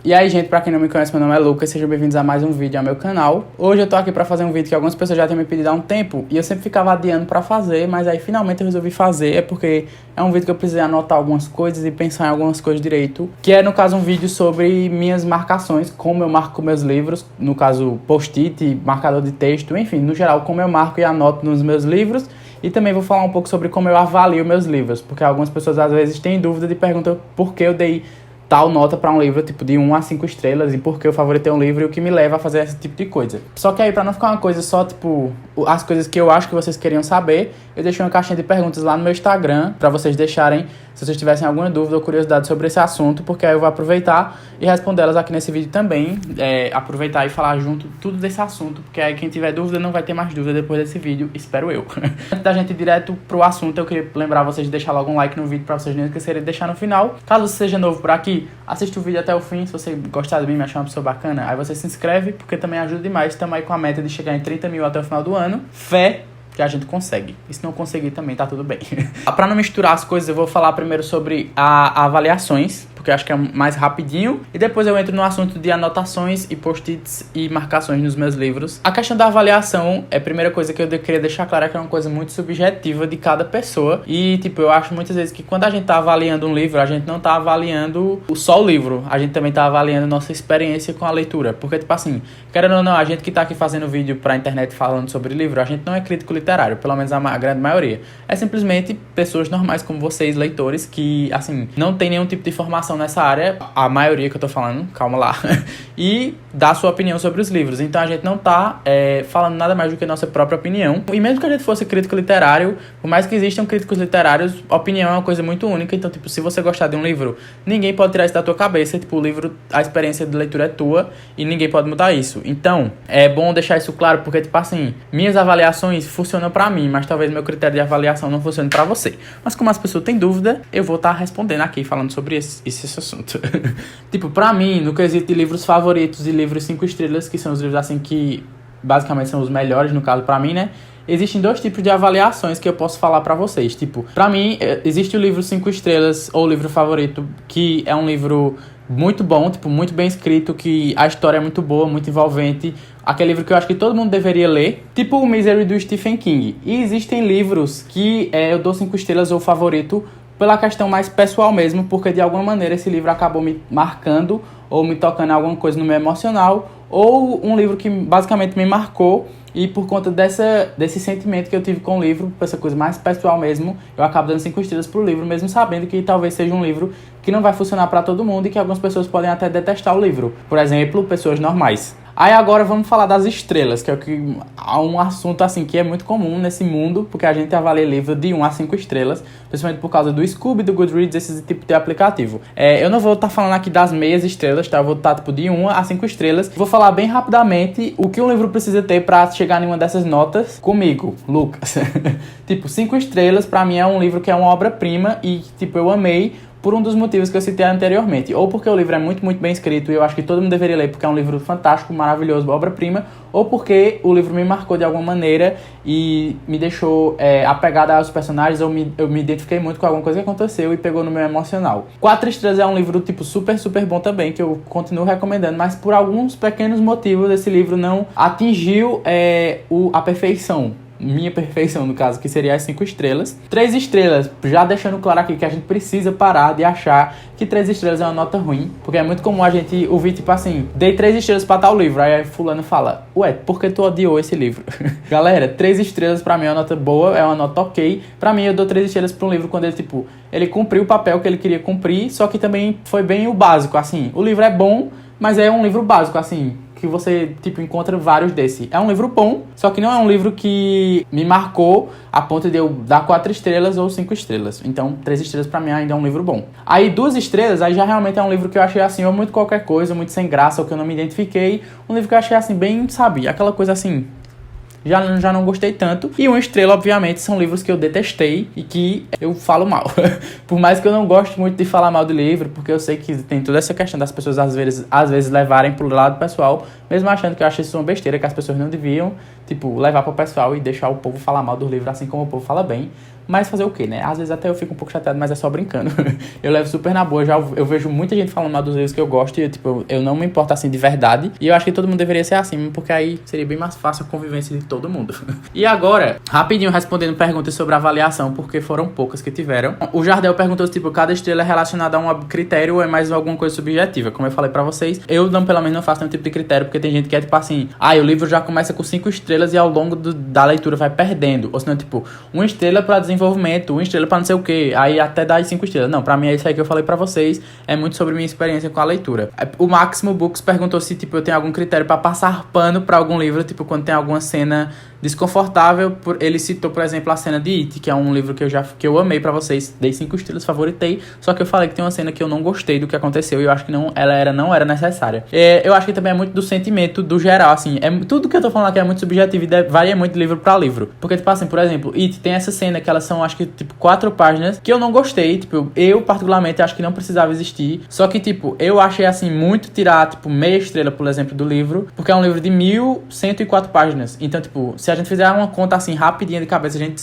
E aí, gente, pra quem não me conhece, meu nome é Lucas, sejam bem-vindos a mais um vídeo ao meu canal. Hoje eu tô aqui pra fazer um vídeo que algumas pessoas já têm me pedido há um tempo e eu sempre ficava adiando pra fazer, mas aí finalmente eu resolvi fazer, é porque é um vídeo que eu precisei anotar algumas coisas e pensar em algumas coisas direito, que é, no caso, um vídeo sobre minhas marcações, como eu marco meus livros, no caso, post-it, marcador de texto, enfim, no geral, como eu marco e anoto nos meus livros. E também vou falar um pouco sobre como eu avalio meus livros, porque algumas pessoas às vezes têm dúvida e perguntam por que eu dei tal nota para um livro, tipo, de 1 a 5 estrelas, e por que eu favoritei um livro e o que me leva a fazer esse tipo de coisa. Só que aí, pra não ficar uma coisa só, tipo, as coisas que eu acho que vocês queriam saber, eu deixei uma caixinha de perguntas lá no meu Instagram, pra vocês deixarem, se vocês tivessem alguma dúvida ou curiosidade sobre esse assunto, porque aí eu vou aproveitar e responder elas aqui nesse vídeo também, aproveitar e falar junto tudo desse assunto, porque aí quem tiver dúvida não vai ter mais dúvida depois desse vídeo, espero eu. Antes da gente ir direto pro assunto, eu queria lembrar vocês de deixar logo um like no vídeo pra vocês não esquecerem de deixar no final. Caso você seja novo por aqui, assiste o vídeo até o fim, se você gostar de mim, me achar uma pessoa bacana, aí você se inscreve, porque também ajuda demais. Estamos aí com a meta de chegar em 30 mil até o final do ano. Fé que a gente consegue. E se não conseguir também, tá tudo bem. Pra não misturar as coisas, eu vou falar primeiro sobre avaliações, porque eu acho que é mais rapidinho. E depois eu entro no assunto de anotações e post-its e marcações nos meus livros. A questão da avaliação é a primeira coisa que eu queria deixar claro, é que é uma coisa muito subjetiva de cada pessoa. E, tipo, eu acho muitas vezes que quando a gente tá avaliando um livro, a gente não tá avaliando só o livro. A gente também tá avaliando nossa experiência com a leitura. Porque, tipo assim, querendo ou não, a gente que tá aqui fazendo vídeo pra internet falando sobre livro, a gente não é crítico literário, pelo menos a grande maioria. É simplesmente pessoas normais como vocês, leitores, que, assim, não tem nenhum tipo de formação nessa área, a maioria que eu tô falando, calma lá, e dá sua opinião sobre os livros. Então a gente não tá falando nada mais do que a nossa própria opinião. E mesmo que a gente fosse crítico literário, por mais que existam críticos literários, opinião é uma coisa muito única. Então, tipo, se você gostar de um livro, ninguém pode tirar isso da tua cabeça. Tipo, o livro, a experiência de leitura é tua e ninguém pode mudar isso. Então, é bom deixar isso claro, porque, tipo assim, minhas avaliações funcionam pra mim, mas talvez meu critério de avaliação não funcione pra você. Mas como as pessoas têm dúvida, eu vou estar respondendo aqui, falando sobre esse assunto. Tipo, pra mim, no quesito de livros favoritos e livros 5 estrelas, que são os livros, assim, que basicamente são os melhores, no caso, pra mim, né? Existem dois tipos de avaliações que eu posso falar pra vocês. Tipo, pra mim, existe o livro 5 estrelas, ou o livro favorito, que é um livro muito bom, tipo, muito bem escrito, que a história é muito boa, muito envolvente. Aquele livro que eu acho que todo mundo deveria ler, tipo o Misery do Stephen King. E existem livros que eu dou 5 estrelas ou favorito pela questão mais pessoal mesmo, porque de alguma maneira esse livro acabou me marcando ou me tocando em alguma coisa no meu emocional, ou um livro que basicamente me marcou, e por conta desse sentimento que eu tive com o livro, essa coisa mais pessoal mesmo, eu acabo dando 5 estrelas pro livro, mesmo sabendo que talvez seja um livro que não vai funcionar para todo mundo e que algumas pessoas podem até detestar o livro. Por exemplo, pessoas normais. Aí agora vamos falar das estrelas, que é um assunto assim que é muito comum nesse mundo, porque a gente avalia livro de 1 a 5 estrelas, principalmente por causa do Scoob, do Goodreads, esse tipo de aplicativo. Eu não vou estar falando aqui das meias estrelas, tá? Eu vou estar tipo de 1 a 5 estrelas. Vou falar bem rapidamente o que um livro precisa ter para chegar em uma dessas notas comigo, Lucas. Tipo, 5 estrelas pra mim é um livro que é uma obra-prima e, tipo, eu amei por um dos motivos que eu citei anteriormente. Ou porque o livro é muito, muito bem escrito e eu acho que todo mundo deveria ler porque é um livro fantástico, maravilhoso, obra-prima. Ou porque o livro me marcou de alguma maneira e me deixou apegado aos personagens, ou eu me identifiquei muito com alguma coisa que aconteceu e pegou no meu emocional. 4 estrelas é um livro, tipo, super, super bom também, que eu continuo recomendando, mas por alguns pequenos motivos esse livro não atingiu a perfeição. Minha perfeição, no caso, que seria as 5 estrelas. 3 estrelas, já deixando claro aqui que a gente precisa parar de achar que 3 estrelas é uma nota ruim, porque é muito comum a gente ouvir, tipo assim, dei 3 estrelas pra tal livro, aí fulano fala, ué, por que tu odiou esse livro? Galera, 3 estrelas pra mim é uma nota boa, é uma nota ok. Pra mim, eu dou 3 estrelas pra um livro quando ele, tipo, ele cumpriu o papel que ele queria cumprir, só que também foi bem o básico, assim. O livro é bom, mas é um livro básico, assim, que você, tipo, encontra vários desse. É um livro bom, só que não é um livro que me marcou a ponto de eu dar 4 estrelas ou 5 estrelas. Então, 3 estrelas pra mim ainda é um livro bom. Aí, 2 estrelas, aí já realmente é um livro que eu achei, assim, ou muito qualquer coisa, muito sem graça, ou que eu não me identifiquei. Um livro que eu achei, assim, bem, sabe, aquela coisa, assim, já não gostei tanto. E 1 estrela, obviamente, são livros que eu detestei e que eu falo mal. Por mais que eu não goste muito de falar mal de livro, porque eu sei que tem toda essa questão das pessoas às vezes levarem pro lado pessoal, mesmo achando que eu acho isso uma besteira, que as pessoas não deviam, tipo, levar pro pessoal e deixar o povo falar mal do livro, assim como o povo fala bem. Mas fazer o quê, né? Às vezes até eu fico um pouco chateado, mas é só brincando. Eu levo super na boa, eu vejo muita gente falando mal dos livros que eu gosto e, tipo, eu não me importo assim de verdade. E eu acho que todo mundo deveria ser assim, porque aí seria bem mais fácil a convivência de todo mundo. E agora, rapidinho respondendo perguntas sobre avaliação, porque foram poucas que tiveram. O Jardel perguntou, tipo, cada estrela é relacionada a um critério ou é mais alguma coisa subjetiva? Como eu falei pra vocês, eu não, pelo menos não faço nenhum tipo de critério, porque tem gente que é tipo assim, o livro já começa com 5 estrelas e ao longo da leitura vai perdendo. Ou senão, tipo, 1 estrela pra desenvolvimento, 1 estrela pra não sei o que, aí até dá 5 estrelas. Não, pra mim é isso aí que eu falei pra vocês, é muito sobre minha experiência com a leitura. O Máximo Books perguntou se, tipo, eu tenho algum critério pra passar pano pra algum livro, tipo, quando tem alguma cena desconfortável. Ele citou, por exemplo, a cena de It, que é um livro que eu amei pra vocês, dei 5 estrelas, favoritei, só que eu falei que tem uma cena que eu não gostei do que aconteceu e eu acho que não era necessária. Eu acho que também é muito do sentimento do geral, assim, tudo que eu tô falando aqui é muito subjetivo e varia muito de livro pra livro, porque, tipo assim, por exemplo, It tem essa cena que elas são, acho que, tipo, 4 páginas, que eu não gostei, tipo, eu particularmente acho que não precisava existir, só que, tipo, eu achei, assim, muito tirar, tipo, meia estrela, por exemplo, do livro, porque é um livro de 1104 páginas, então, tipo, se a gente fizer uma conta assim rapidinha de cabeça, a gente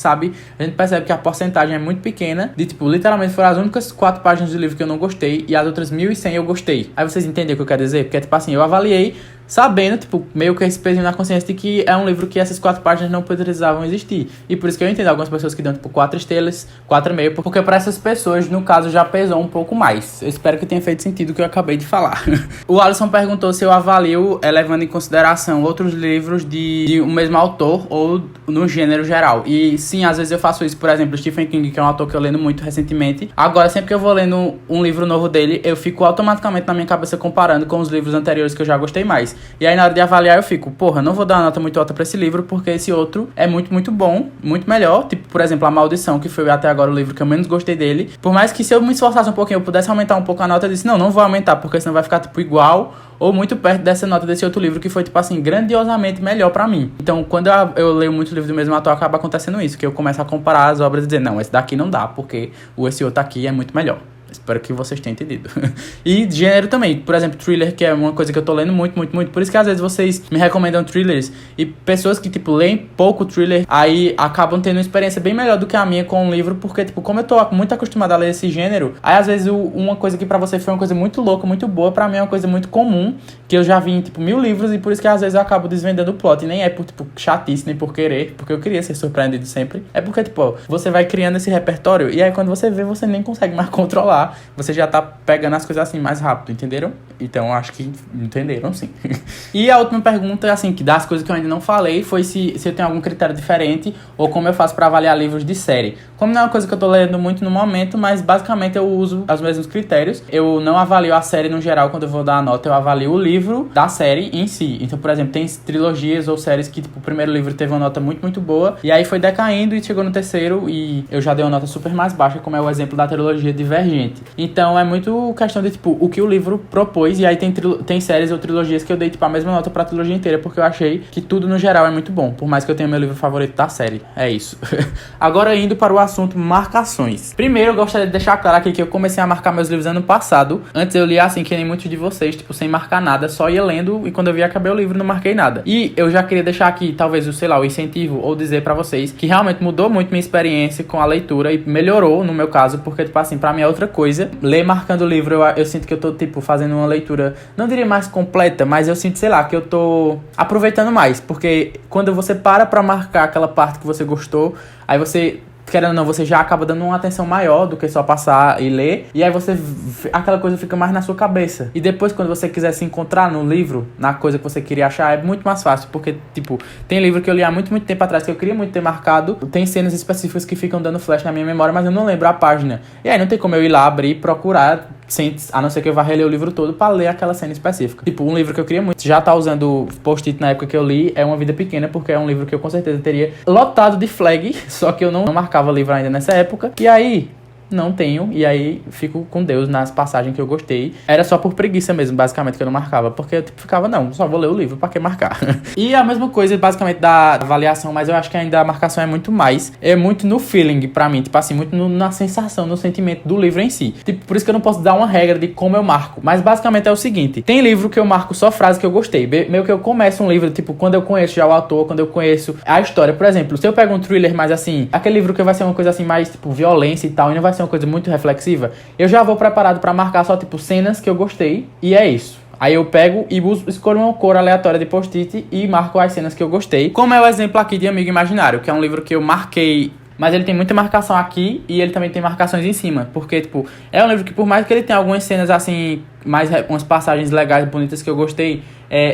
percebe que a porcentagem é muito pequena, de tipo, literalmente foram as únicas 4 páginas do livro que eu não gostei e as outras 1100 eu gostei. Aí vocês entendem o que eu quero dizer? Porque, tipo assim, eu avaliei sabendo, tipo, meio que esse pezinho na consciência de que é um livro que essas 4 páginas não precisavam existir. E por isso que eu entendo algumas pessoas que dão, tipo, 4 estrelas, 4,5, porque pra essas pessoas, no caso, já pesou um pouco mais. Eu espero que tenha feito sentido o que eu acabei de falar. O Alisson perguntou se eu avalio, levando em consideração outros livros de um mesmo autor ou no gênero geral. E sim, às vezes eu faço isso. Por exemplo, Stephen King, que é um autor que eu lendo muito recentemente. Agora, sempre que eu vou lendo um livro novo dele, eu fico automaticamente na minha cabeça comparando com os livros anteriores que eu já gostei mais. E aí na hora de avaliar eu fico, porra, não vou dar uma nota muito alta pra esse livro, porque esse outro é muito, muito bom, muito melhor. Tipo, por exemplo, A Maldição, que foi até agora o livro que eu menos gostei dele. Por mais que se eu me esforçasse um pouquinho, eu pudesse aumentar um pouco a nota, eu disse, não vou aumentar, porque senão vai ficar, tipo, igual ou muito perto dessa nota desse outro livro que foi, tipo assim, grandiosamente melhor pra mim. Então, quando eu leio muito livro do mesmo autor, acaba acontecendo isso, que eu começo a comparar as obras e dizer, não, esse daqui não dá, porque esse outro aqui é muito melhor. Espero que vocês tenham entendido. E gênero também. Por exemplo, thriller, que é uma coisa que eu tô lendo muito, muito, muito. Por isso que às vezes vocês me recomendam thrillers. E pessoas que, tipo, leem pouco thriller, aí acabam tendo uma experiência bem melhor do que a minha com um livro. Porque, tipo, como eu tô muito acostumado a ler esse gênero, aí às vezes uma coisa que pra você foi uma coisa muito louca, muito boa, pra mim é uma coisa muito comum, que eu já vi em, tipo, 1000 livros. E por isso que às vezes eu acabo desvendando o plot. E nem é por, tipo, chatice, nem por querer, porque eu queria ser surpreendido sempre. É porque, tipo, você vai criando esse repertório e aí quando você vê, você nem consegue mais controlar. Você já tá pegando as coisas assim mais rápido, entenderam? Então, acho que entenderam, sim. E a última pergunta, assim, que das coisas que eu ainda não falei, foi se eu tenho algum critério diferente ou como eu faço pra avaliar livros de série. Como não é uma coisa que eu tô lendo muito no momento, mas basicamente eu uso os mesmos critérios. Eu não avalio a série no geral quando eu vou dar a nota, eu avalio o livro da série em si. Então, por exemplo, tem trilogias ou séries que, tipo, o primeiro livro teve uma nota muito, muito boa, e aí foi decaindo e chegou no terceiro e eu já dei uma nota super mais baixa, como é o exemplo da trilogia Divergente. Então, é muito questão de, tipo, o que o livro propôs, e aí tem séries ou trilogias que eu dei, tipo, a mesma nota pra trilogia inteira, porque eu achei que tudo, no geral, é muito bom, por mais que eu tenha meu livro favorito da série. É isso. Agora, indo para o assunto marcações. Primeiro, eu gostaria de deixar claro aqui que eu comecei a marcar meus livros ano passado. Antes eu lia assim, que nem muitos de vocês, tipo, sem marcar nada, só ia lendo, e quando eu vi, acabei o livro, não marquei nada. E eu já queria deixar aqui, talvez, o incentivo, ou dizer pra vocês, que realmente mudou muito minha experiência com a leitura, e melhorou, no meu caso, porque, tipo assim, pra mim é outra coisa. Ler marcando o livro, eu sinto que eu tô, tipo, fazendo uma leitura, não diria mais completa, mas eu sinto, sei lá, que eu tô aproveitando mais, porque quando você para pra marcar aquela parte que você gostou, aí você, querendo ou não, você já acaba dando uma atenção maior do que só passar e ler, e aí aquela coisa fica mais na sua cabeça. E depois, quando você quiser se encontrar no livro, na coisa que você queria achar, é muito mais fácil, porque, tipo, tem livro que eu li há muito, muito tempo atrás, que eu queria muito ter marcado, tem cenas específicas que ficam dando flash na minha memória, mas eu não lembro a página. E aí não tem como eu ir lá, abrir e procurar, a não ser que eu vá reler o livro todo pra ler aquela cena específica. Tipo, um livro que eu queria muito, já tá usando post-it na época que eu li, é Uma Vida Pequena, porque é um livro que eu com certeza teria lotado de flag, só que eu não marcava livro ainda nessa época. E aí, não tenho, e aí fico com Deus nas passagens que eu gostei. Era só por preguiça mesmo, basicamente, que eu não marcava, porque eu tipo, ficava, não, só vou ler o livro, pra que marcar? E a mesma coisa, basicamente, da avaliação, mas eu acho que ainda a marcação é muito mais, é muito no feeling pra mim, tipo assim, muito na sensação, no sentimento do livro em si. Tipo, por isso que eu não posso dar uma regra de como eu marco, mas basicamente é o seguinte, tem livro que eu marco só frase que eu gostei, meio que eu começo um livro, tipo, quando eu conheço já o autor, quando eu conheço a história, por exemplo, se eu pego um thriller mais assim, aquele livro que vai ser uma coisa assim mais, tipo, violência e tal, e não vai ser uma coisa muito reflexiva, eu já vou preparado pra marcar só, tipo, cenas que eu gostei, e é isso. Aí eu pego e escolho uma cor aleatória de post-it e marco as cenas que eu gostei. Como é o exemplo aqui de Amigo Imaginário, que é um livro que eu marquei, mas ele tem muita marcação aqui e ele também tem marcações em cima. Porque, tipo, é um livro que por mais que ele tenha algumas cenas, assim, umas passagens legais, bonitas que eu gostei,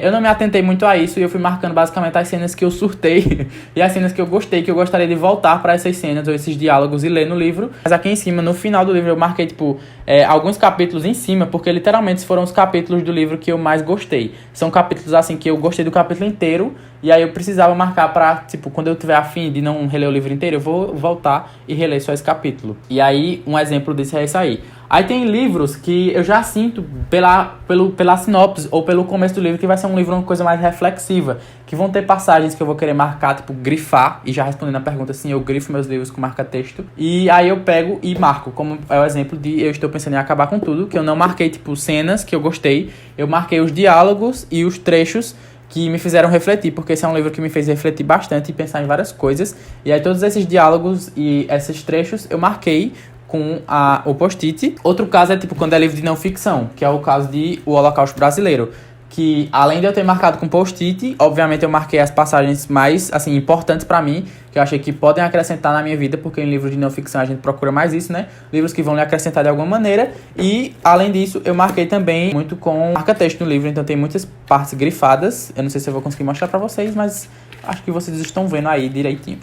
eu não me atentei muito a isso e eu fui marcando basicamente as cenas que eu surtei e as cenas que eu gostei, que eu gostaria de voltar para essas cenas ou esses diálogos e ler no livro. Mas aqui em cima, no final do livro, eu marquei, tipo, alguns capítulos em cima, porque literalmente foram os capítulos do livro que eu mais gostei. São capítulos, assim, que eu gostei do capítulo inteiro e aí eu precisava marcar pra, tipo, quando eu tiver afim de não reler o livro inteiro, eu vou voltar e reler só esse capítulo. E aí, um exemplo disso é esse aí. Aí tem livros que eu já sinto pela sinopse ou pelo começo do livro que vai ser um livro uma coisa mais reflexiva, que vão ter passagens que eu vou querer marcar, tipo, grifar, e já respondendo a pergunta, sim, eu grifo meus livros com marca-texto, e aí eu pego e marco, como é o exemplo de eu estou pensando em acabar com tudo, que eu não marquei, tipo, cenas que eu gostei, eu marquei os diálogos e os trechos que me fizeram refletir, porque esse é um livro que me fez refletir bastante e pensar em várias coisas, e aí todos esses diálogos e esses trechos eu marquei com o post-it. Outro caso é tipo quando é livro de não ficção, que é o caso de O Holocausto Brasileiro, que além de eu ter marcado com post-it, obviamente eu marquei as passagens mais, assim, importantes pra mim, que eu achei que podem acrescentar na minha vida, porque em livros de não ficção a gente procura mais isso, né? Livros que vão lhe acrescentar de alguma maneira. E, além disso, eu marquei também muito com marca-texto no livro, então tem muitas partes grifadas. Eu não sei se eu vou conseguir mostrar pra vocês, mas acho que vocês estão vendo aí direitinho.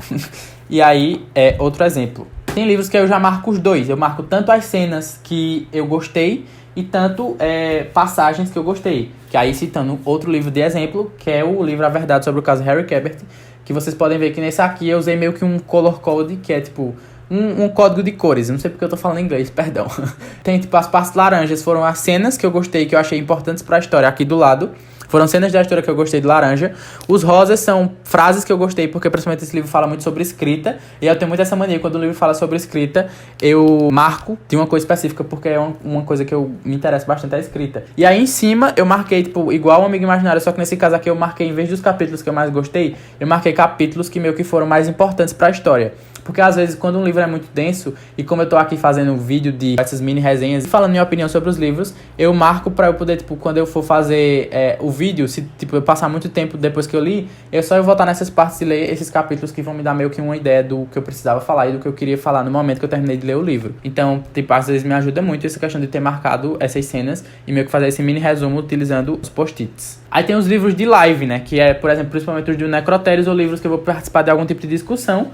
E aí, outro exemplo. Tem livros que eu já marco os dois. Eu marco tanto as cenas que eu gostei e tanto passagens que eu gostei. Que aí, citando outro livro de exemplo, que é o livro A Verdade sobre o caso Harry Quebert, que vocês podem ver que nesse aqui eu usei meio que um color code, que é tipo um código de cores. Não sei porque eu tô falando inglês, perdão. Tem tipo as partes laranjas, foram as cenas que eu gostei, que eu achei importantes pra história aqui do lado. Foram cenas da história que eu gostei de laranja. Os rosas são frases que eu gostei, porque principalmente esse livro fala muito sobre escrita. E eu tenho muito essa mania, quando o livro fala sobre escrita, eu marco de uma coisa específica, porque é uma coisa que eu me interesso bastante, a escrita. E aí em cima eu marquei, tipo, igual um Amigo Imaginário, só que nesse caso aqui eu marquei, em vez dos capítulos que eu mais gostei, eu marquei capítulos que meio que foram mais importantes pra história. Porque às vezes quando um livro é muito denso, e como eu tô aqui fazendo um vídeo de essas mini resenhas, falando minha opinião sobre os livros, eu marco pra eu poder, tipo, quando eu for fazer o vídeo, se tipo, eu passar muito tempo depois que eu li, eu só voltar nessas partes e ler esses capítulos que vão me dar meio que uma ideia do que eu precisava falar e do que eu queria falar no momento que eu terminei de ler o livro. Então, tipo, às vezes me ajuda muito essa questão de ter marcado essas cenas e meio que fazer esse mini resumo utilizando os post-its. Aí tem os livros de live, né, que é, por exemplo, principalmente os do Necrotérios ou livros que eu vou participar de algum tipo de discussão,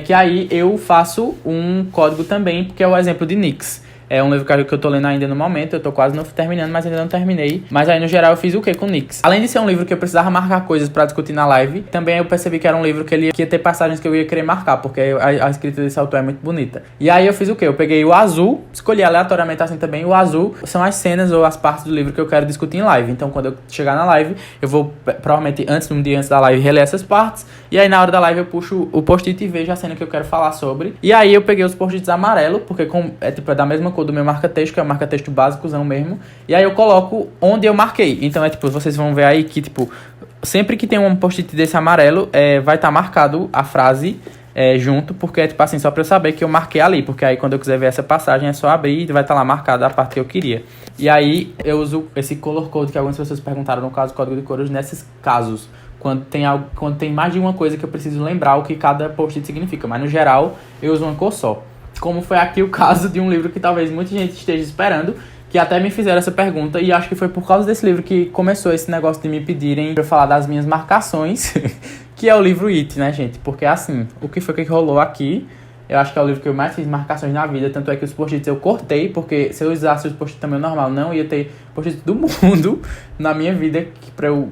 que aí eu faço um código também, porque é o exemplo de Nix. É um livro que eu tô lendo ainda no momento, eu tô quase não terminando, mas ainda não terminei. Mas aí, no geral, eu fiz o quê com Nix? Além de ser um livro que eu precisava marcar coisas pra discutir na live, também eu percebi que era um livro que ele ia ter passagens que eu ia querer marcar, porque a escrita desse autor é muito bonita. E aí eu fiz o quê? Eu peguei o azul, escolhi aleatoriamente assim também, o azul são as cenas ou as partes do livro que eu quero discutir em live. Então, quando eu chegar na live, eu vou, provavelmente, um dia antes da live, reler essas partes. E aí, na hora da live, eu puxo o post-it e vejo a cena que eu quero falar sobre. E aí, eu peguei os post-its amarelo, porque é da mesma cor do meu marca-texto, que é o marca-texto básicozão mesmo. E aí eu coloco onde eu marquei. Então é tipo, vocês vão ver aí que tipo, sempre que tem um post-it desse amarelo, vai estar marcado a frase junto, porque é tipo assim, só pra eu saber que eu marquei ali. Porque aí quando eu quiser ver essa passagem é só abrir e vai estar lá marcada a parte que eu queria. E aí eu uso esse color code que algumas pessoas perguntaram no caso, código de cores, nesses casos. Quando tem mais de uma coisa que eu preciso lembrar o que cada post-it significa. Mas no geral, eu uso uma cor só. Como foi aqui o caso de um livro que talvez muita gente esteja esperando, que até me fizeram essa pergunta, e acho que foi por causa desse livro que começou esse negócio de me pedirem pra eu falar das minhas marcações, que é o livro It, né, gente? Porque assim, o que foi que rolou aqui, eu acho que é o livro que eu mais fiz marcações na vida, tanto é que os post-its eu cortei, porque se eu usasse os post-its também normal, não ia ter post-its do mundo na minha vida pra eu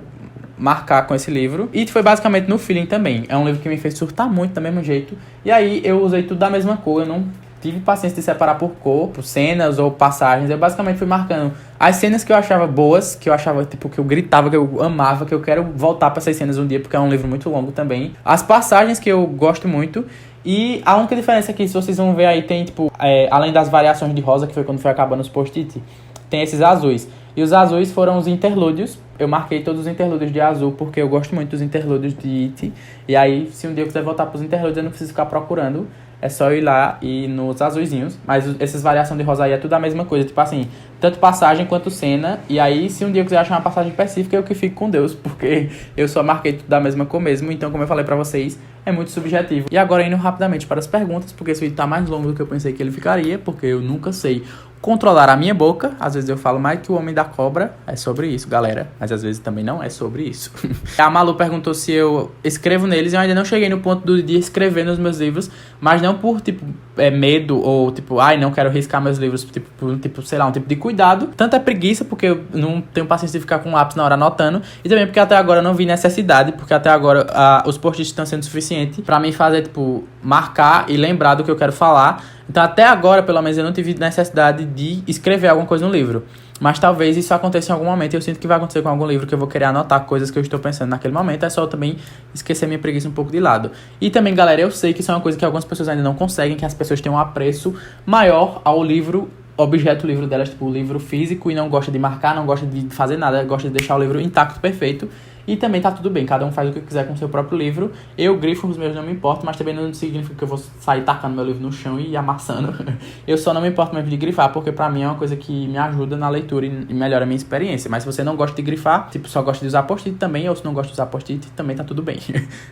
marcar com esse livro. E foi basicamente no feeling também. É um livro que me fez surtar muito do mesmo jeito. E aí eu usei tudo da mesma cor. Eu não tive paciência de separar por cor, por cenas ou passagens. Eu basicamente fui marcando as cenas que eu achava boas, que eu achava, tipo, que eu gritava, que eu amava, que eu quero voltar pra essas cenas um dia, porque é um livro muito longo também. As passagens que eu gosto muito. E a única diferença é que, se vocês vão ver aí, tem, tipo, além das variações de rosa, que foi quando foi acabando os post-it, tem esses azuis. E os azuis foram os interlúdios. Eu marquei todos os interlúdios de azul, porque eu gosto muito dos interlúdios de It. E aí, se um dia eu quiser voltar pros interlúdios, eu não preciso ficar procurando. É só ir lá e nos azuizinhos. Mas essas variações de rosa aí é tudo a mesma coisa. Tipo assim, tanto passagem quanto cena. E aí, se um dia eu quiser achar uma passagem específica, eu que fico com Deus. Porque eu só marquei tudo da mesma cor mesmo. Então, como eu falei pra vocês, é muito subjetivo. E agora, indo rapidamente para as perguntas, porque esse vídeo tá mais longo do que eu pensei que ele ficaria. Porque eu nunca sei controlar a minha boca. Às vezes eu falo mais que o Homem da Cobra. É sobre isso, galera. Mas às vezes também não é sobre isso. A Malu perguntou se eu escrevo neles. Eu ainda não cheguei no ponto de escrever nos meus livros. Mas não por, tipo, medo ou, tipo, não quero riscar meus livros. Tipo, sei lá, um tipo de cuidado. Tanto é preguiça, porque eu não tenho paciência de ficar com um lápis na hora anotando. E também porque até agora eu não vi necessidade. Porque até agora os post-its estão sendo suficientes pra mim fazer, tipo, marcar e lembrar do que eu quero falar. Então, até agora, pelo menos, eu não tive necessidade de escrever alguma coisa no livro. Mas talvez isso aconteça em algum momento. Eu sinto que vai acontecer com algum livro, que eu vou querer anotar coisas que eu estou pensando naquele momento. É só eu também esquecer minha preguiça um pouco de lado. E também, galera, eu sei que isso é uma coisa que algumas pessoas ainda não conseguem, que as pessoas têm um apreço maior ao livro, objeto livro delas, tipo o livro físico, e não gosta de marcar, não gosta de fazer nada, gosta de deixar o livro intacto, perfeito. E também tá tudo bem, cada um faz o que quiser com o seu próprio livro. Eu grifo os meus, não me importo, mas também não significa que eu vou sair tacando meu livro no chão e amassando. Eu só não me importo mesmo de grifar, porque pra mim é uma coisa que me ajuda na leitura e melhora a minha experiência. Mas se você não gosta de grifar, tipo, só gosta de usar post-it também, ou se não gosta de usar post-it, também tá tudo bem.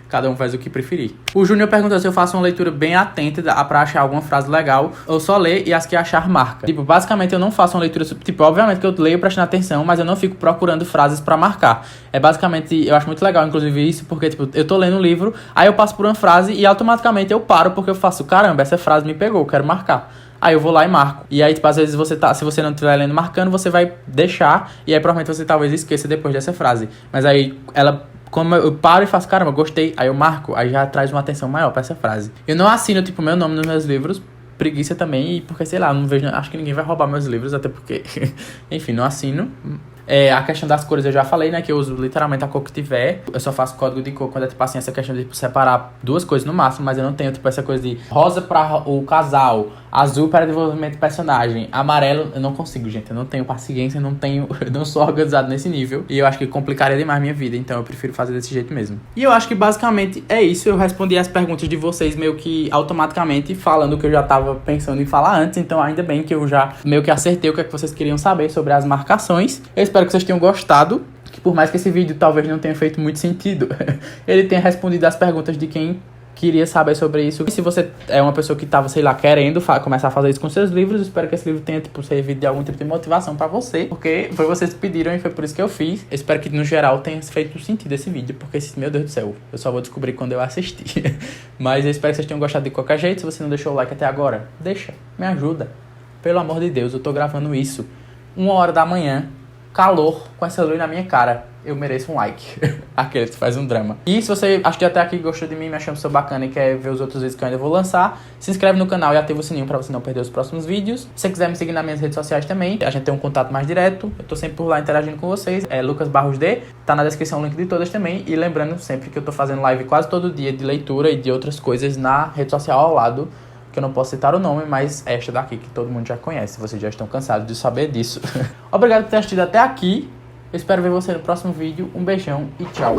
Cada um faz o que preferir. O Júnior perguntou se eu faço uma leitura bem atenta pra achar alguma frase legal, ou só ler e as que achar marca. Tipo, basicamente eu não faço uma leitura, tipo, obviamente que eu leio prestando atenção, mas eu não fico procurando frases pra marcar. É basicamente, eu acho muito legal, inclusive, isso, porque, tipo, eu tô lendo um livro, aí eu passo por uma frase e automaticamente eu paro, porque eu faço, caramba, essa frase me pegou, eu quero marcar. Aí eu vou lá e marco. E aí, tipo, às vezes se você não estiver lendo marcando, você vai deixar, e aí provavelmente você talvez esqueça depois dessa frase. Mas aí, como eu paro e faço, caramba, gostei, aí eu marco, aí já traz uma atenção maior pra essa frase. Eu não assino, tipo, meu nome nos meus livros, preguiça também, e porque, sei lá, não vejo, acho que ninguém vai roubar meus livros, até porque, enfim, não assino. A questão das cores eu já falei, né, que eu uso literalmente a cor que tiver. Eu só faço código de cor quando é, tipo assim, essa questão de, tipo, separar duas coisas no máximo, mas eu não tenho, tipo, essa coisa de rosa para o casal, azul para desenvolvimento de personagem, amarelo, eu não consigo, gente, eu não tenho paciência, eu não sou organizado nesse nível, e eu acho que complicaria demais minha vida, então eu prefiro fazer desse jeito mesmo. E eu acho que basicamente é isso, eu respondi as perguntas de vocês meio que automaticamente, falando o que eu já tava pensando em falar antes, então ainda bem que eu já meio que acertei o que é que vocês queriam saber sobre as marcações. Eu espero que vocês tenham gostado, que por mais que esse vídeo talvez não tenha feito muito sentido, ele tenha respondido as perguntas de quem queria saber sobre isso. E se você é uma pessoa que tava, sei lá, querendo começar a fazer isso com seus livros, eu espero que esse livro tenha, tipo, servido de algum tipo de motivação pra você, porque foi vocês que pediram e foi por isso que eu fiz. Eu espero que, no geral, tenha feito sentido esse vídeo, porque, meu Deus do céu, eu só vou descobrir quando eu assistir. Mas eu espero que vocês tenham gostado de qualquer jeito. Se você não deixou o like até agora, deixa, me ajuda. Pelo amor de Deus, eu tô gravando isso 1h da manhã, calor, com essa luz na minha cara. Eu mereço um like. Aquele que faz um drama. E se você assistiu até aqui, gostou de mim, me achou bacana e quer ver os outros vídeos que eu ainda vou lançar, se inscreve no canal e ativa o sininho pra você não perder os próximos vídeos. Se você quiser me seguir nas minhas redes sociais também, a gente tem um contato mais direto. Eu tô sempre por lá interagindo com vocês. É Lucas Barros D. Tá na descrição o link de todas também. E lembrando sempre que eu tô fazendo live quase todo dia de leitura e de outras coisas na rede social ao lado, que eu não posso citar o nome, mas é esta daqui que todo mundo já conhece. Vocês já estão cansados de saber disso. Obrigado por ter assistido até aqui. Eu espero ver você no próximo vídeo. Um beijão e tchau.